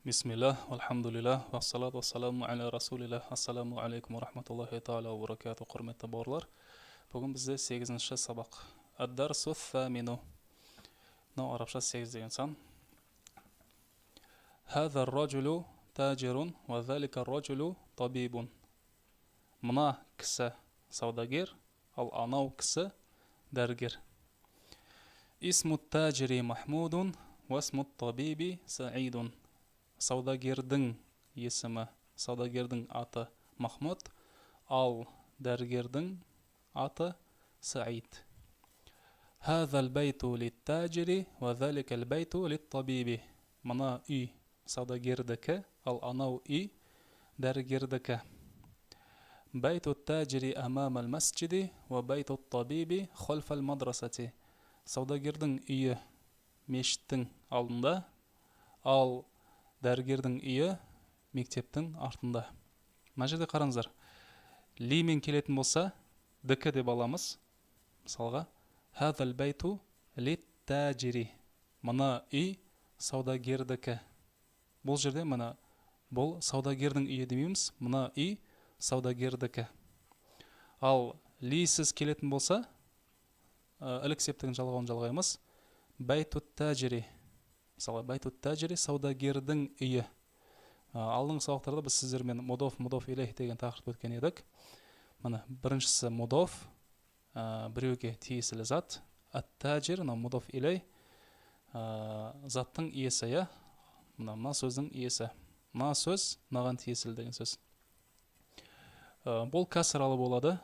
Bismillah, alhamdulillah, вассалату вассаламу аля расулилlah, ассаламу алейкум ва рахматуллахи та'ала ва баракату, құрметті бауырлар. Бүгін бізде 8-ші сабақ. Ад-дарсу ат-тамину. Мынау арабша 8 деген сан. Хаза ар-раджулу таджирун ва залика ар-раджулу табибун. Мына кісі саудагер, ал анау кісі дәрігер. Исму таджири Махмудун ва исму табиби Саидун. Саудагердің есімі, саудагердің аты Махмуд, ал дәрігердің аты Саид. Хаза ал-байту лит-таджири ва залика ал-байту лит-табиби. Мына үй саудагердікі, ал анау үй дәрігердікі. Байту ат-таджири амама ал-масджиди ва байту ат-табиби халфа ал-мадрасати. Саудагердің үйі мешіттің алдында, ал дәрігердің үйі мектептің артында. Мына жерде қараңыздар. Лимен келетін болса, дікі деп аламыз. Мысалға, хазал байту лит-таджири. Мына үй саудагердікі. Бұл жерде мына бұл саудагердің үйі демейміз, мына үй саудагердікі. Ал лисіз келетін болса, ілік септігін жалғаймыз. Байту таджири. Мысалы, байту таджири саудагердің үйі. Алдыңғы сабақтарда біз сіздермен мудоф илейх деген тақырып өткен едік. Мына біріншісі мудоф, біреуге тиесілі зат. Ат-таджир, мудоф илейх, заттың иесі, мына сөздің иесі. Мына сөз мынаған тиесілі деген сөз. Бұл кәсіралы болады,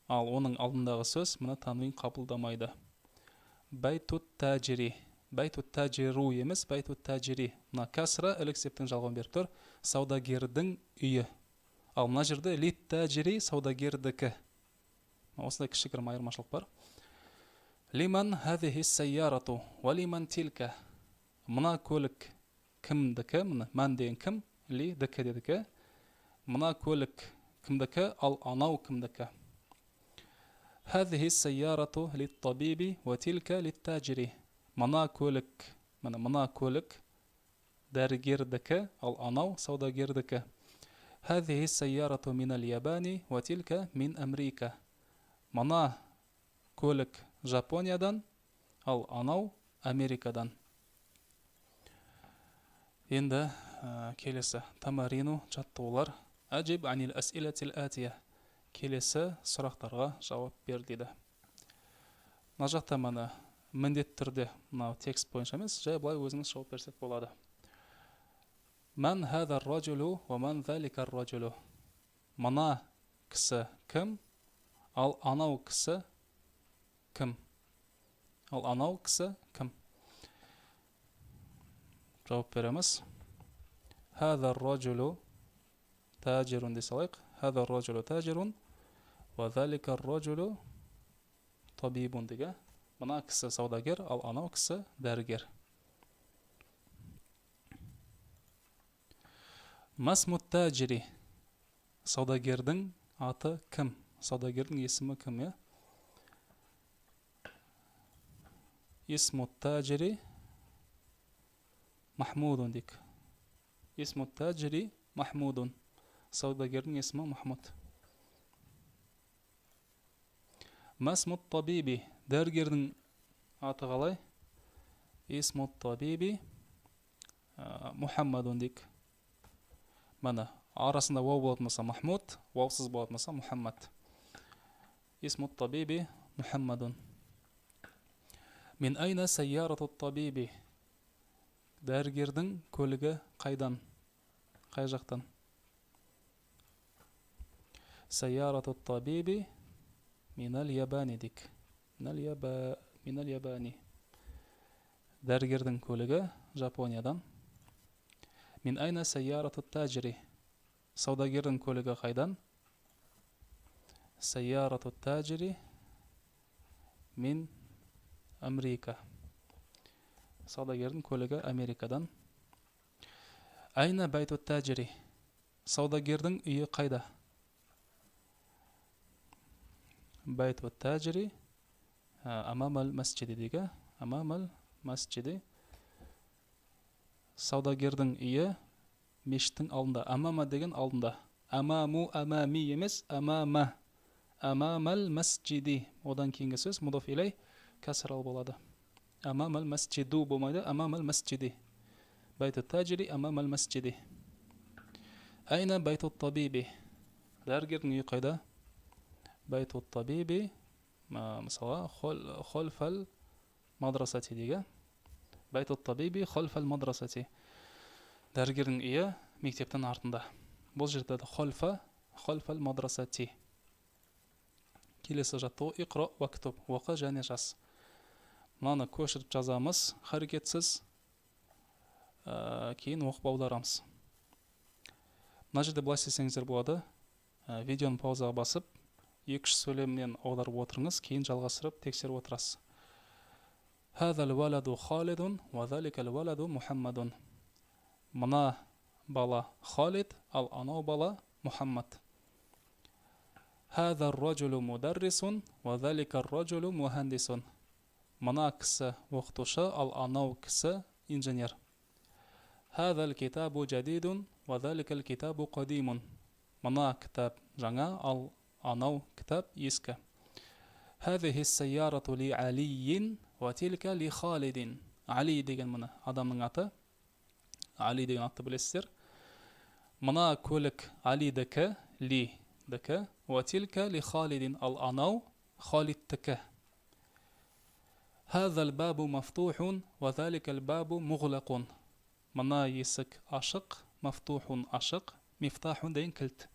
ал оның алдындағы сөз мына танвин қабылдамайды. Байту таджири. Байту таджиру емес, байту таджири. Мына кәсіра ілік септің жалғауын беріп тұр. Саудагердің үйі. Ал мына жерде лит таджири саудагердікі. Осындай кішігірім айырмашылық бар. Лиман хазихи сайярату ва лиман тилка. Мына көлік кімдікі? Мына мән деген кім? Ли дікі дедікі. Мына көлік кімдікі? Ал анау кімдікі? Хазихи сайярату лит табиби ва тилка лит таджири. Мына көлік дәрігердікі, ал анау саудагердікі. Хазихи сайярату минал ябани ва тилка мин Америка. Мына көлік Жапониядан, ал анау Америкадан. Енді келесі тамарину жаттығулар. Аджиб анил асилатил атия. Келесі сұрақтарға жауап бер дейді. Мына жақта мына міндет түрде, мынау текст бойынша емес, жай былай өзіңіз жауап берсек болады. Ман хаза ар-раджулу ва ман залика ар-раджулу. Мына кісі кім? Ал анау кісі кім? Ал анау кісі кім? Жауап береміз. Хаза ар-раджулу таджирун дей салайық. Хаза ар-раджулу таджирун ва залика ар-раджулу табибун деге. Мына кісі саудагер, ал анау кісі дәрігер. Масму таджири. Саудагердің аты кім? Саудагердің есімі кім? Исму таджири Махмудун дейік. Исму таджири Махмудун. Саудагердің есімі Махмуд. Масму табиби. Дәрігердің аты қалай? Исму табиби Мухаммадун дейік. Мана арасында вау болатын болса Махмуд, ваусыз болатын болса Мухаммад. Исму табиби Мухаммадун. Мин айна сайярату табиби. Дәрігердің көлігі қайдан? Қай жақтан? Сайярату табиби минал ябани дейік. Минал ябани. Дәрігердің көлігі Жапониядан. Мин айна сайярату таджири. Саудагердің көлігі қайдан? Сайярату таджири мин Америка. Саудагердің көлігі Америкадан. Айна байту таджири. Саудагердің үйі қайда? Байту таджири амамал масджиди деге. Амамал масджиди саудагердің үйі мешіттің алдында. Амама деген алдында. Амаму амами емес, амама. Амамал масджиди. Одан кейінгі сөз мудоф илей касрал болады. Амамал масджиду болмайды, амамал масджиди. Байту таджири амамал масджиди. Айна байту табиби. Дәрігердің үйі қайда? Байту табиби. Мысалға, холфал мадрасати деге. Байту табиби холфал мадрасати. Дәрігердің үйі мектептің артында. Бұл жерде холфал мадрасати. Келесі жаттығу иқра уактуб. Оқы және жаз. Мынаны көшіріп жазамыз, харекетсіз. Кейін оқып аударамыз. Мына жерде былай істесеңіздер болады. Видеоны паузаға басып, 2-3 сөйлемнен аударып отырыңыз, кейін жалғастырып тексеріп отырасыз. Хазал валаду Халидун ва заликал валаду Мухаммадун. Мына бала Халид, ал анау бала Мухаммад. Хазар раджулу мударрисун ва заликар раджулу мухандисун. Мына кісі оқытушы, ал анау кісі инженер. Хазал китабу жадидун ва заликал китабу қадимун. Мына кітап жаңа, ал анау кітап ескі. Хазихи сайярату ли алийин ва тилка ли Халидин. Али деген мына адамның аты. Али деген атты білесіздер. Мына көлік Алидікі, ли дікі, ва тилка ли Халидин, ал анау Халидтікі. Хазал бабу мафтухун ва заликал бабу муғлақун. Мына есік ашық, мафтухун ашық, мифтахун деген кілт.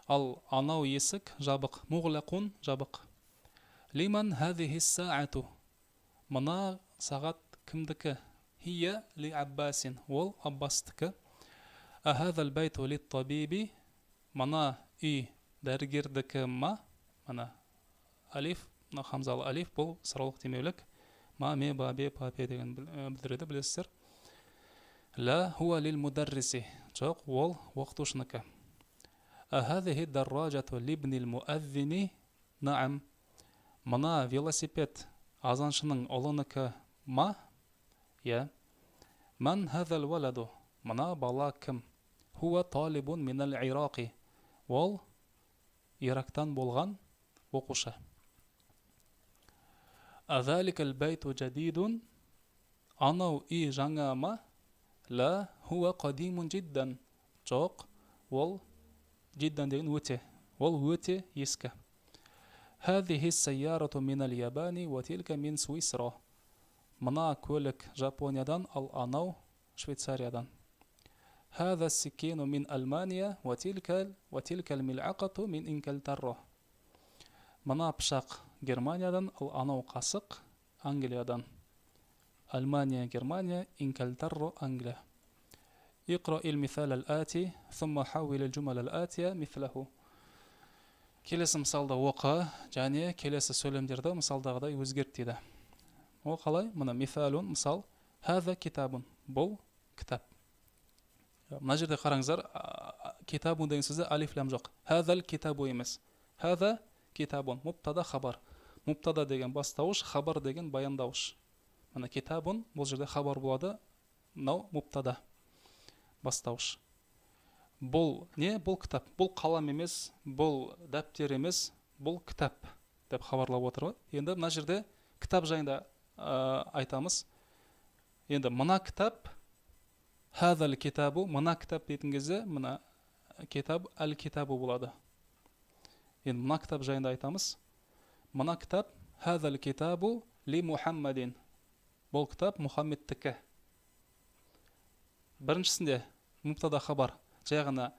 Ал анау есік жабық, муғлақун жабық. Лиман хазихи саату. Мына сағат кімдікі? Хия ли Аббасин. Ол Аббастікі. Ахазал байту ли табиби. Мына үй дәрігердікі ма? Мына алиф, мына хамзалы алиф, бұл сұралық демеулік. Ма, ме, ба, бе, па, пе деген білдіреді, білесіздер. Ла хуа лил мударриси. Жоқ, ол оқытушыныкі. Ахазихи дарражату либнил муаззини. Наам. Мына велосипед азаншының ұлыныкі ма? Я. Ман хазал валаду. Мына бала кім? Хуа талибун минал Ирақи. Ол Ирактан болған оқушы. Азаликал байту жадидун. Анау үй жаңа ма? Ла хуа қадимун жиддан. Жоқ, ол жиддан деген өте. Ол өте ескі. Хазихи сайярату минал Ябани ва тилка мин Суисра. Мына көлік Жапониядан, ал анау Швейцариядан. Хаза сикину мин Алмания ва тилкал мил'ақату мин Инкалтарра. Мына пышақ Германиядан, ал анау қасық Англиядан. Алмания, Германия, Инкалтарра, Англия. Иқра ил-мисал ал-ати, thumma хауил al-jumal al-атия мислаху. Келесі мысалды оқы, және келесі сөйлемдерді мысалдағыдай өзгерт дейді. Ол қалай? Мына мисалун, мысал. Хаза китабун. Бұл кітап. Мына жерде қараңыздар, китабун деген сөзде алиф лам жоқ. Хазал китабу емес. Хаза китабун. Мубтада хабар. Мубтада деген бастауыш, хабар деген баяндауыш. Мына китабун, бұл жерде хабар болады. Мынау мубтада. Бастауыш. Бұл не? Бұл кітап. Бұл қалам емес, бұл дәптер емес, бұл кітап деп хабарлап отыр. Енді мына жерде кітап жайында айтамыз. Енді мына кітап, хазал китабу, мына кітап дейтін кезде, мына китаб әл-китабу болады. Енді мына кітап жайында айтамыз. Мына кітап, хазал китабу ли Мухаммадин. Бұл кітап Мұхаммедтікі. Біріншісінде мубтада хабар. Жай ғана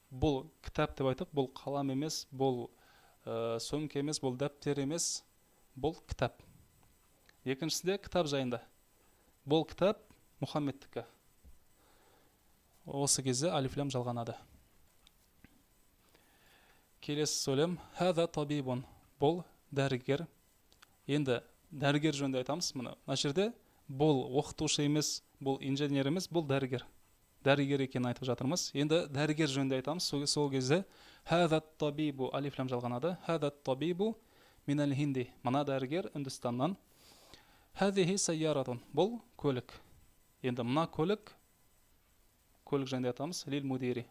бұл кітап деп айтып, бұл қалам емес, бұл сөмке емес, бұл дәптер емес, бұл кітап. Екіншісінде кітап жайында. Бұл кітап Мұхаммедтікі. Осы кезде алифлам жалғанады. Келесі сөйлем. Хаза табибун. Бұл дәрігер. Енді дәрігер жөнінде айтамыз. Мына жерде бұл оқытушы емес, бұл инженер емес, бұл дәрігер. Дәрігер екенін айтып жатырмыз. Енді дәрігер жөнінде айтамыз. Сол кезде хаза табибу алифлам жалғанады. Хаза табибу минал хинди. Мына дәрігер Үндістаннан. Хазихи сайяратун. Бұл көлік. Енді мына көлік көлік жайында айтамыз, лил мудири.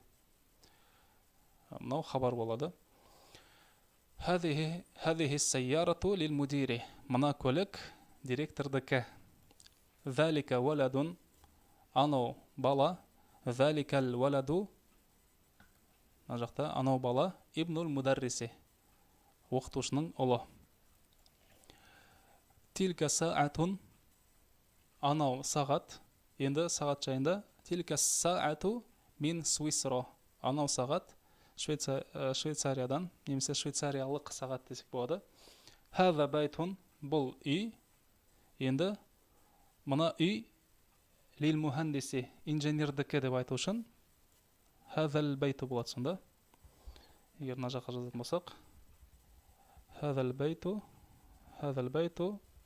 Мынау хабар болады. Хадихи сайярату лил мудири. Мына көлік директордікі. Залика валадун. Анау бала. Заликал валаду. Мына жақта анау бала ибнул мударриси. Оқытушының ұлы. Тилка саатун. Анау сағат. Енді сағат жайында. Тилка саату мин Суисро. Анау сағат Швейцариядан, немесе швейцариялық сағат десек болады. Хаза байтун, бұл үй. Енді мына үй лил мухандиси, инженердікі деп айту үшін хазал байту болады сонда. Егер мына жаққа жазатын болсақ, хазал байту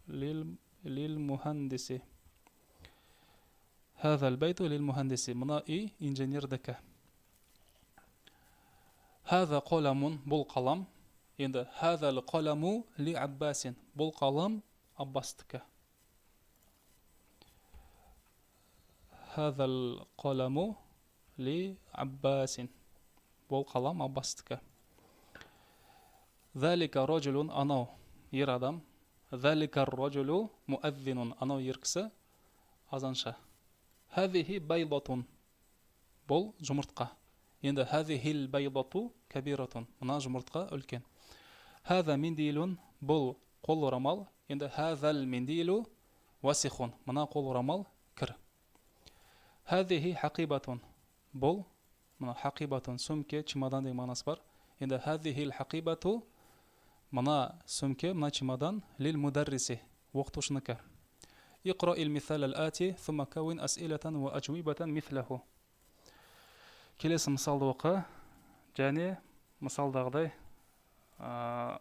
лил мухандиси. Хазал байту лил мухандиси. Мына үй инженердікі. Хаза қоламун, бұл қалам. Енді хазал қоламу ли Аббасин. Бұл қалам Аббастікі. Хазал қоламу ли Аббасин. Бұл қалам Аббастікі. Залика роджулун, анау ер адам. Залика роджулу муаззинун, анау ер кісі азанша. Хазихи байлатун, бұл жұмыртқа. Енді хазихил байлату кабиратун, мына жұмыртқа үлкен. Хаза миндилун, бұл қол орамал. Енді хазал миндилу васихун, мына қол орамал кір. Хазихи хақибатун, бұл мына хақибатун, сөмке, чемодан деген мағынасы бар. Енді хазихил хақибату, мына сөмке, мына чемодан лил мударриси, оқытушыныкі. Иқра ил мисал ал-ати, thumma кауин ас'илатан ва ажуибатан мислаху. Келесі мысалды оқы, және мысалдағыдай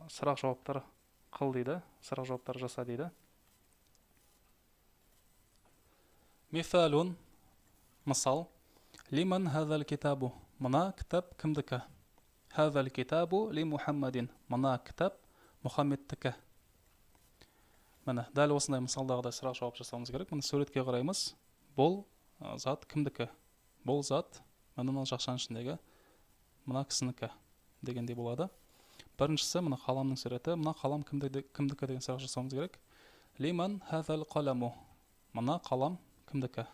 сұрақ жауаптар қыл дейді, сұрақ жауаптар жаса дейді. Мисалун, мысал. Лиман хазал китабу, мына кітап кімдікі? Хазал китабу ли Мухаммадин, мына кітап Мұхаммедтікі. Міне, дәл осындай мысалдағыдай сұрақ жауап жасауымыз керек. Міне суретке қараймыз. Бұл зат кімдікі? Бұл зат мына жақшаның ішіндегі мына кісінікі дегендей болады. Біріншісі мына қаламның суреті. Мына қалам кімдікі деген сұрақ жасауымыз керек. Лиман хазал қаламу, мына қалам кімдікі?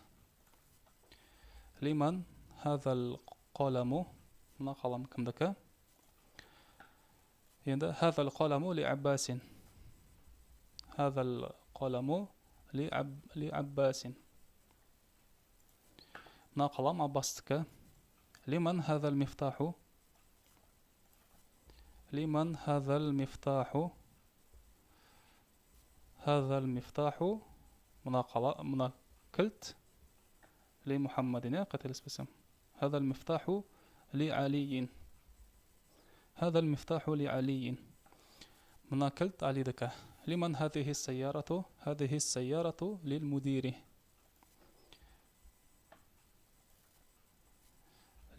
Лиман хазал қаламу, мына қалам кімдікі? Енді хазал қаламу ли Аббасин. Хазал қаламу ли Аббасин. Мына қалам Аббастікі. Лиман хазал мифтаху. Лиман хазал мифтаху. Хазал мифтаху. Мына кілт ли Мухаммадин, қателеспесем. Хазал мифтаху ли Алиин. Хазал мифтаху ли Алиин. Мына кілт Алидікі. Лиман хазихи сайярату. Хазихи сайярату лил мудири.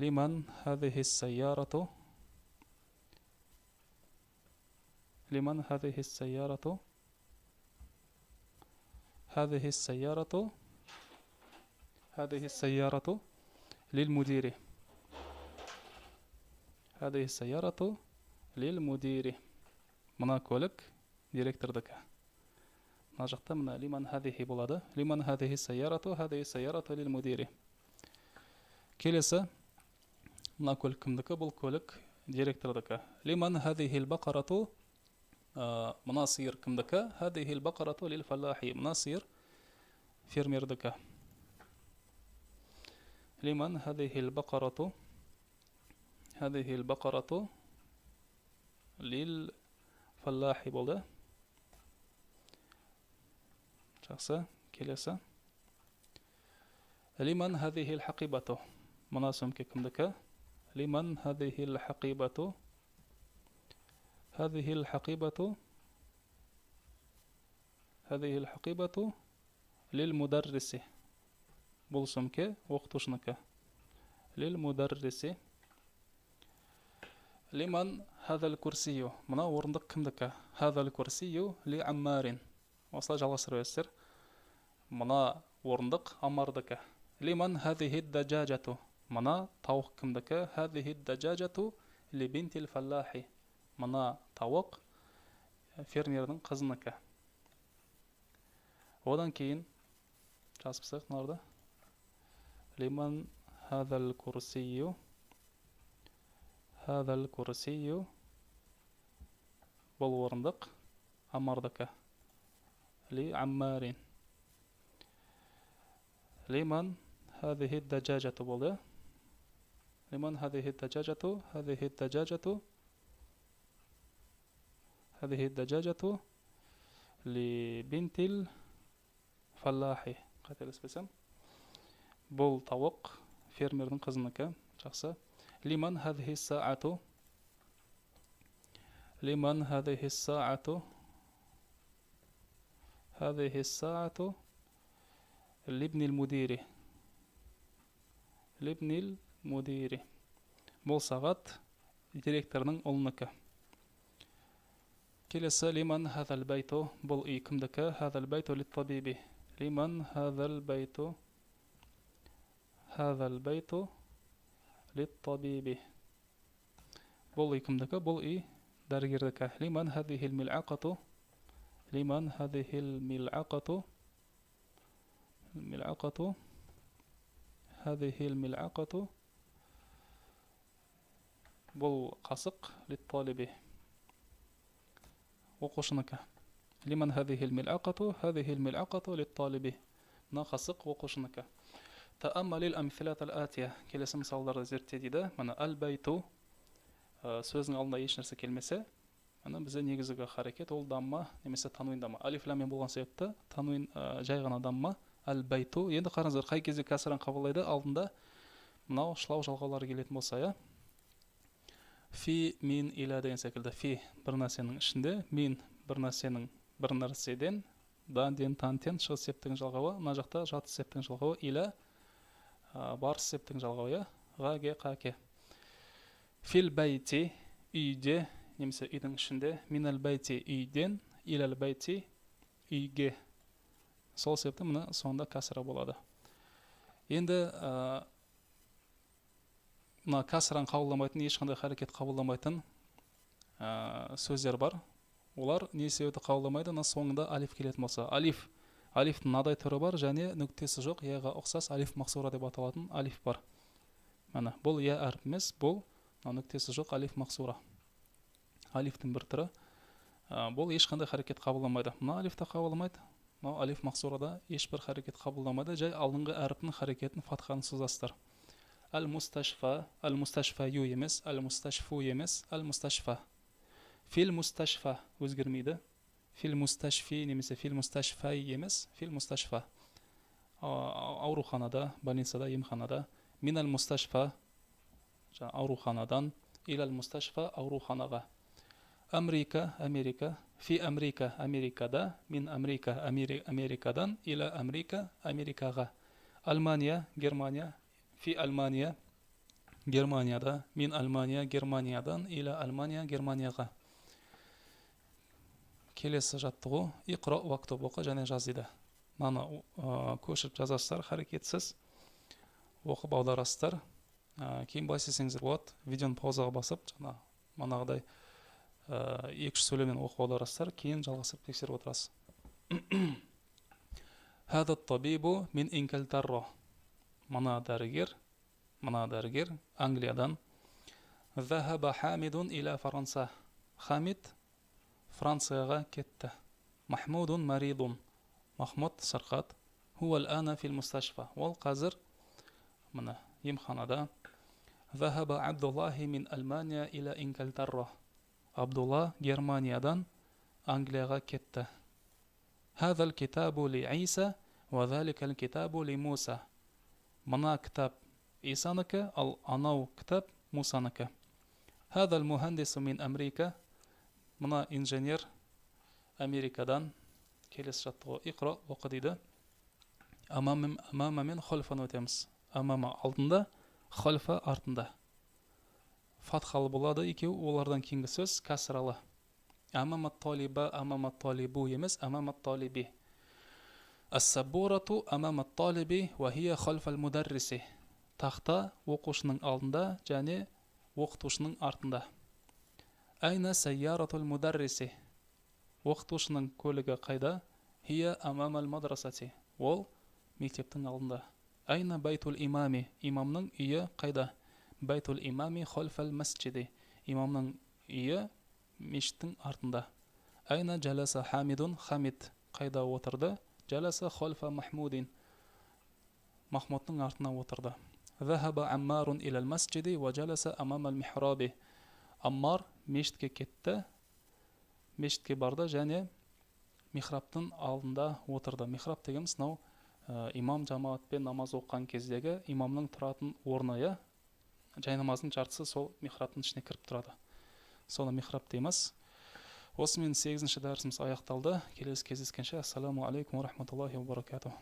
لمن هذه السيارة؟ لمن هذه السيارة؟ هذه السيارة هذه السيارة للمدير. هذه السيارة للمدير. منا كولك ديريكتور دكا. نجحت من لمن هذه بلادة. لمن هذه السيارة؟ هذه السيارة للمدير. كيلسة мына көлік кімдікі? Бұл көлік директордікі. Лиман хазихил бақарату, мына сиыр кімдікі? Хазихил бақарату лил фаллахи, мына сиыр фермердікі. Лиман хазихил бақарату лил фаллахи болды. Жақсы, келесі. Лиман хазихил хақибату, мына сөмке кімдікі? لمن هذه الحقيبة؟ هذه الحقيبة للمدرس. бұл сөмке оқытушыныкі. للمدرس. لمن هذا الكرسي؟ мына орындық кімдікі? هذا الكرسي لعمار. осылай жалғастырып өтсіздер. мына орындық Аммардікі. لمن هذه الدجاجة؟ Мына тауық кімдікі? Хазихи даджаджату ли бинтил фаллахи. Мына тауық фермердің қызыныкі. Одан кейін жазып сақ мынарды. Лиман хазал курсию. Хазал курсию. Бұл орындық. Аммардыкі. Ли аммарин. Лиман هذه الدجاجة болды. لمن هذه الدجاجة؟ هذه الدجاجة هذه الدجاجة لبنت الفلاح. қателеспесем. Бұл тауық фермердің қызыныкі. Жақсы. لمن هذه الساعة؟ لمن هذه الساعة؟ هذه الساعة لابن المدير. لابن المدير. Бұл сағат директорның ұлыныкі. Келесі لمن هذا البيت. Бұл үй кімдікі? هذا البيت للطبيب. لمن هذا البيت؟ هذا البيت للطبيب. Бұл үй кімдікі? Бұл үй дәрігердікі. لمن هذه الملعقة؟ لمن هذه الملعقة؟ الملعقة هذه الملعقة. бұл қасық للطالب. оқушыныкі. لمن هذه الملعقة؟ هذه الملعقة للطالب. мына қасық оқушыныкі. تأمل الأمثلة الآتية. келесі мысалдарды зертте дейді. Мына البيت сөздің алдында еш нәрсе келмесе, мына бізде негізгі харекет ол дамма немесе тануин дамма. Алиф ламмен болған себепті тануин жай ғана дамма. Аль-байту. Енді қараңыздар, қай кезде кәсірін қабылдайды? Алдында мынау шылау жалғаулары келетін болса, я. Фи, мин, иля деген секілді. Фи бір нәрсенің ішінде, мин бір нәрсенің бір нәрседен, дан, ден, тан, тен шығыс септігін жалғауы, мына жақта жатыс септігін жалғауы, иля барыс септігін жалғауы, я. Ға, ге, қа, ке. Фил бәйти, үйде, немесе үйдің ішінде, минал бәйти үйден, илял бәйти үйге. Сол себепті мұны сонда кәсіра болады. Енді мына кәсіран қабылдамайтын, ешқандай харекет қабылдамайтын сөздер бар. Олар не себепті қабылдамайды? Мына соңында алиф келетін болса. Алифтің мынадай түрі бар, және нүктесі жоқ, яға ұқсас алиф мақсура деп аталатын алиф бар. Міне, бұл я әріп емес, бұл нүктесі жоқ алиф мақсура. Алифтің бір түрі. Бұл ешқандай харекет қабылдамайды. Мына алифті қабылдамайды. Алиф мақсурада ешбір харекет қабылдамайды. Жай алдыңғы әріптің харекетін фатханы сызасыздар. Ал-мусташфа, ал-мусташфаю емес, ал-мусташфу емес, ал-мусташфа. Фил-мусташфа өзгермейді. Фил-мусташфи немесе фил-мусташфай емес, фил-мусташфа. Ауруханада, больницада, емханада. Минал-мусташфа ауруханадан, илал-мусташфа ауруханаға. Америка, Америка. Фи Америка, Америкада, мин Америка, Америкадан, иля Америка, Америкаға. Алмания, Германия. Фи Алмания, Германияда, мин Алмания, Германиядан, иля Алмания, Германияға. Келесі жаттығу, иқра уақтып оқы және жаз дейді. Маны көшіріп жазасыздар, харекетсіз оқып аударасыздар. Кейін басесеңіздер болады, видеоны паузаға басып, жаңа манағыдай екі-үш сөйлеммен оқып аударасыздар, кейін жалғасып тексеріп отырасыз. Хада табибу мин Инкелтарро. Мына дәрігер Англиядан. Захаба Хамидун иля Франса. Хамид Францияға кетті. Махмудун маридун. Махмуд сырқат. Хуал ана фил мусташфа. Ол қазір мына емханада. Захаба Абдуллахи мин Алмания иля Инкелтарро. Абдулла Германиядан Англияға кетті. Хазал китабу ли Иса, ва заликал китабу ли Муса. Мына кітап Исаныкі, ал анау кітап Мусаныкі. Хазал мухандису мин Америка. Мына инженер Америкадан. Келесі жаттығу иқра оқы дейді. Амама мен холфан өтеміз. Амама алдында, холфа артында. Фатхалы болады екеу, олардан кейінгі сөз кәсіралы. Амамат талиба, амамат талибу емес, амамат талиби. Ас-сабурату амамат талиби ва хия халфал мударриси. тақта оқушының алдында және оқытушының артында. Айна сайяратул мударриси. Оқытушының көлігі қайда? Хия амамал мадрасати. Ол мектептің алдында. Айна байтул имами. Имамның үйі қайда? Байтул имами холфал масджиди. Имамның үйі мешіттің артында. Айна джаласа хамидун. Хамид қайда отырды? Джаласа холфа махмудин. Махмудтың артына отырды. Захаба аммарун илал масджиди ва джаласа амамал михраби. Аммар мешітке кетті, мешітке барды және михрабтың алдында отырды. Михраб дегеніміз мынау имам жамаатпен намаз оқыған кездегі имамның тұратын орны, жай намаздың жартысы сол михрабтың ішіне кіріп тұрады. Соны михраб дейміз. Осымен 8-ші дәрісіміз аяқталды. Келесі кездескенше. Ассаламу алейкум ва рахматуллахи ва баракатух.